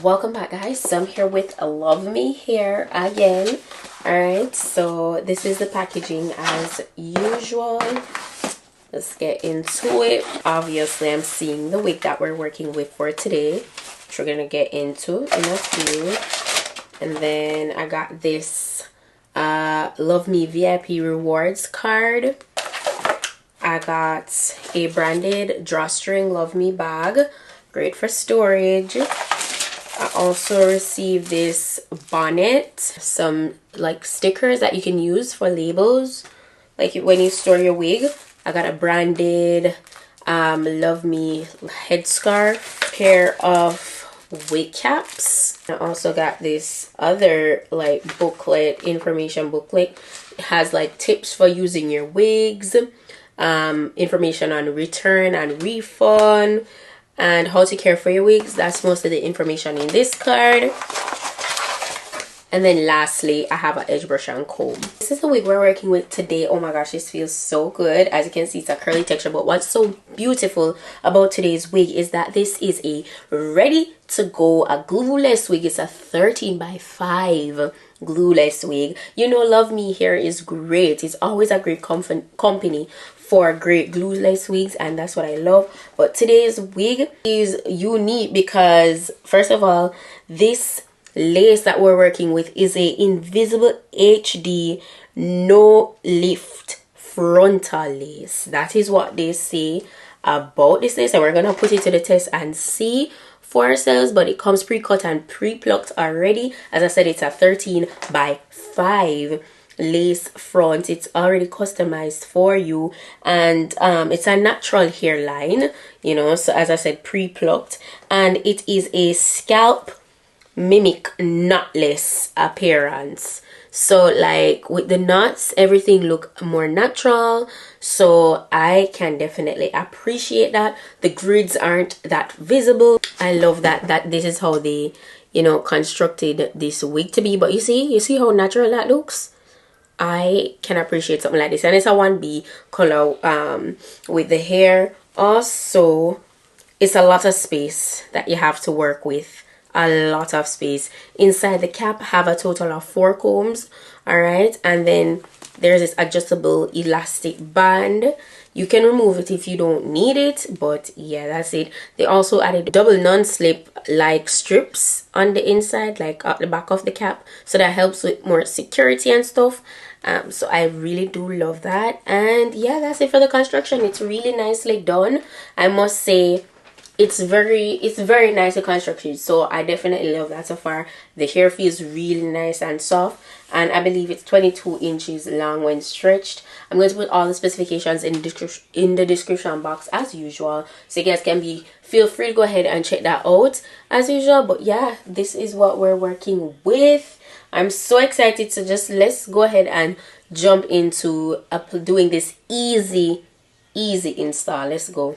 Welcome back, guys. So I'm here with Luvme here again. Alright, so this is the packaging as usual. Let's get into it. Obviously I'm seeing the wig that we're working with for today, which we're gonna get into in a few. And then I got this Luvme VIP rewards card. I got a branded drawstring Luvme bag, great for storage. I also received this bonnet, some like stickers that you can use for labels, like when you store your wig. I got a branded Luvme headscarf, pair of wig caps. I also got this other like booklet, information booklet. It has like tips for using your wigs, information on return and refund, and how to care for your wigs. That's most of the information in this card. And then lastly, I have an edge brush and comb. This is the wig we're working with today. Oh my gosh, this feels so good. As you can see, it's a curly texture, but what's so beautiful about today's wig is that this is a ready to go, a glueless wig. It's a 13x5 glueless wig. You know, Luvme here is great. It's always a great company for great glueless wigs, and that's what I love. But today's wig is unique because, first of all, this lace that we're working with is a invisible HD no lift frontal lace. That is what they say about this lace, and we're gonna put it to the test and see for ourselves. But it comes pre-cut and pre-plucked already. As I said, it's a 13x5 lace front. It's already customized for you, and it's a natural hairline, you know, so as I said, pre-plucked, and it is a scalp mimic knotless appearance. So like with the knots, everything look more natural, so I can definitely appreciate that. The grids aren't that visible. I love that this is how they, you know, constructed this wig to be. But you see how natural that looks. I can appreciate something like this, and it's a 1B color with the hair. Also, it's a lot of space that you have to work with. A lot of space. Inside the cap have a total of 4 combs. All right, and then there's this adjustable elastic band. You can remove it if you don't need it, but yeah, that's it. They also added double non-slip like strips on the inside, like at the back of the cap, so that helps with more security and stuff. So I really do love that. And yeah, that's it for the construction. It's really nicely done, I must say. It's very nicely constructed, so I definitely love that so far. The hair feels really nice and soft, and I believe it's 22 inches long when stretched. I'm going to put all the specifications in the description box as usual, so you guys can feel free to go ahead and check that out as usual. But yeah, this is what we're working with. I'm so excited, so let's go ahead and jump into doing this easy install. Let's go.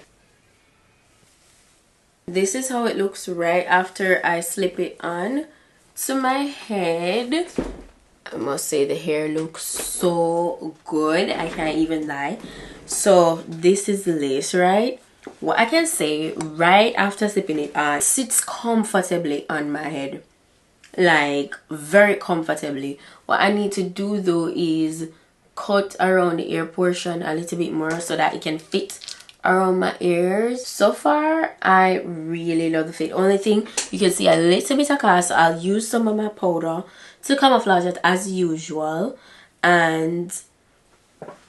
This is how it looks right after I slip it on to my head. I must say the hair looks so good, I can't even lie. So this is the lace, right? What I can say, right after slipping it on, it sits comfortably on my head, like very comfortably. What I need to do though is cut around the ear portion a little bit more so that it can fit around my ears. So far I really love the fit. Only thing, you can see a little bit of cast. I'll use some of my powder to camouflage it as usual, and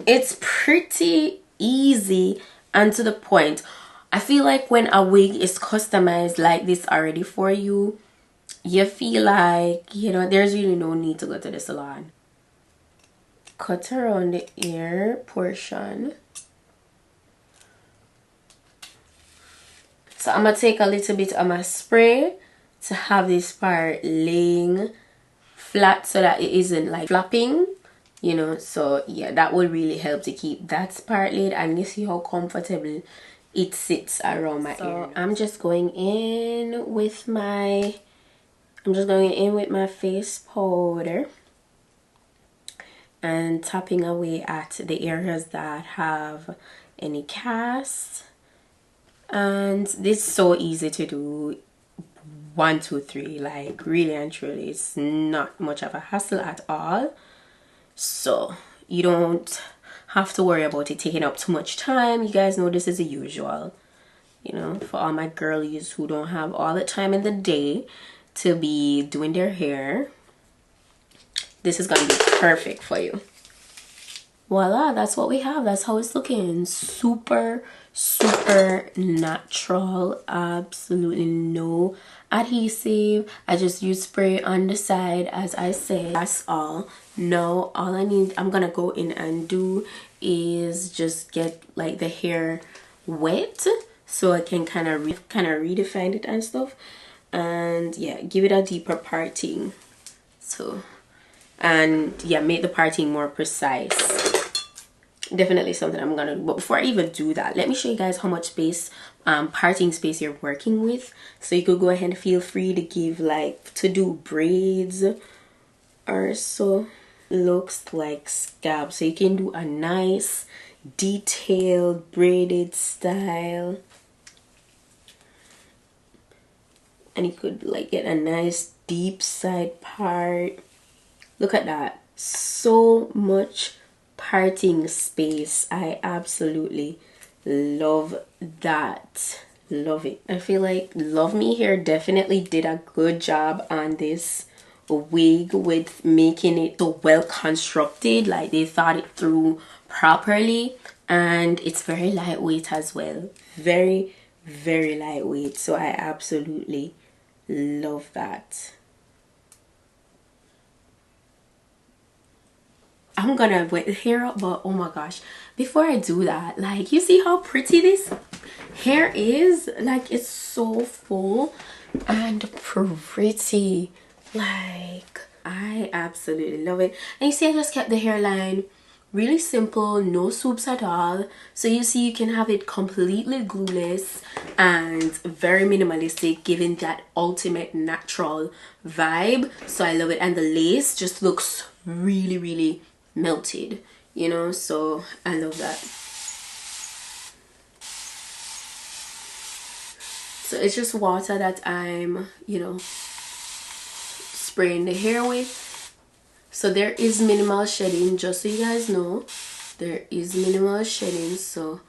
it's pretty easy and to the point. I feel like when a wig is customized like this already for you, you feel like, you know, there's really no need to go to the salon. Cut around the ear portion. So I'm going to take a little bit of my spray to have this part laying flat so that it isn't like flapping, you know. So yeah, that will really help to keep that part laid, and you see how comfortable it sits around my ear. I'm just going in with my face powder and tapping away at the areas that have any cast. And this is so easy to do. 1 2 3, like really and truly. It's not much of a hassle at all, so you don't have to worry about it taking up too much time. You guys know this is the usual, you know, for all my girlies who don't have all the time in the day to be doing their hair. This is gonna be perfect for you. Voila, that's what we have. That's how it's looking. Super natural. Absolutely no adhesive. I just use spray on the side, as I said. That's all. Now all I'm gonna go in and do is just get like the hair wet so I can kind of redefine it and stuff, and yeah, give it a deeper parting. So, and yeah, make the parting more precise. Definitely something I'm gonna do. But before I even do that, let me show you guys how much space, parting space you're working with. So you could go ahead and feel free to give, like, to do braids or so. Looks like scalp, so you can do a nice detailed braided style, and you could like get a nice deep side part. Look at that, so much parting space. I absolutely love that. Love it. I feel like Luvme here definitely did a good job on this wig with making it so well constructed. Like they thought it through properly, and it's very lightweight as well. Very lightweight. So I absolutely love that. I'm gonna wet the hair up, but oh my gosh, before I do that, like, you see how pretty this hair is? Like, it's so full and pretty. Like, I absolutely love it. And you see, I just kept the hairline really simple, no swoops at all. So you see, you can have it completely glueless and very minimalistic, giving that ultimate natural vibe. So I love it. And the lace just looks really melted, you know, so I love that. So it's just water that I'm, you know, spraying the hair with. So there is minimal shedding, just so you guys know. There is minimal shedding, so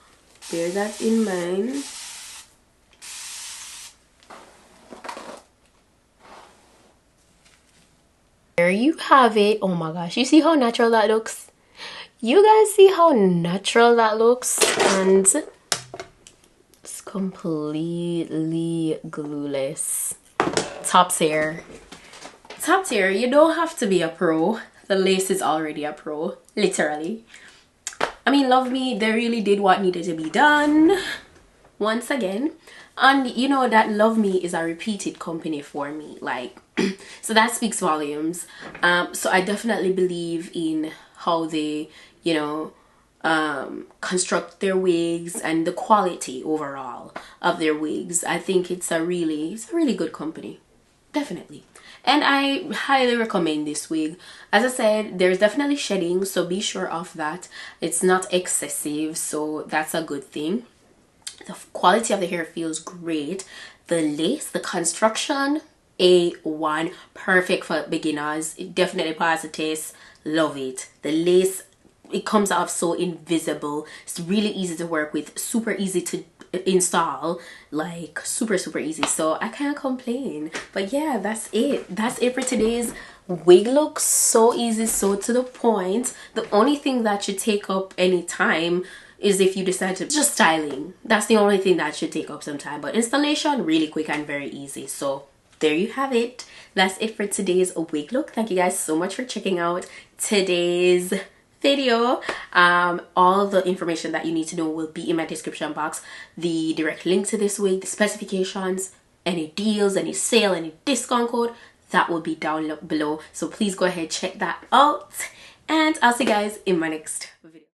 bear that in mind. There you have it. Oh my gosh, you see how natural that looks? You guys see how natural that looks? And it's completely glueless. Top tier. Top tier. You don't have to be a pro. The lace is already a pro, literally. I mean, Luvme, they really did what needed to be done once again. And you know that Luvme is a repeated company for me, like, so that speaks volumes. So I definitely believe in how they, you know, construct their wigs and the quality overall of their wigs. I think it's a really good company, definitely. And I highly recommend this wig. As I said, there's definitely shedding, so be sure of that. It's not excessive, so that's a good thing. The quality of the hair feels great. The lace, the construction, A1, perfect for beginners. It definitely passes the test. Love it. The lace, it comes off so invisible. It's really easy to work with, super easy to install, like super easy. So I can't complain. But yeah, that's it for today's wig look. So easy, so to the point. The only thing that should take up any time is if you decide to just styling. That's the only thing that should take up some time, but installation really quick and very easy. So there you have it. That's it for today's wig look. Thank you guys so much for checking out today's video. All the information that you need to know will be in my description box. The direct link to this wig, the specifications, any deals, any sale, any discount code, that will be down below. So please go ahead, check that out, and I'll see you guys in my next video.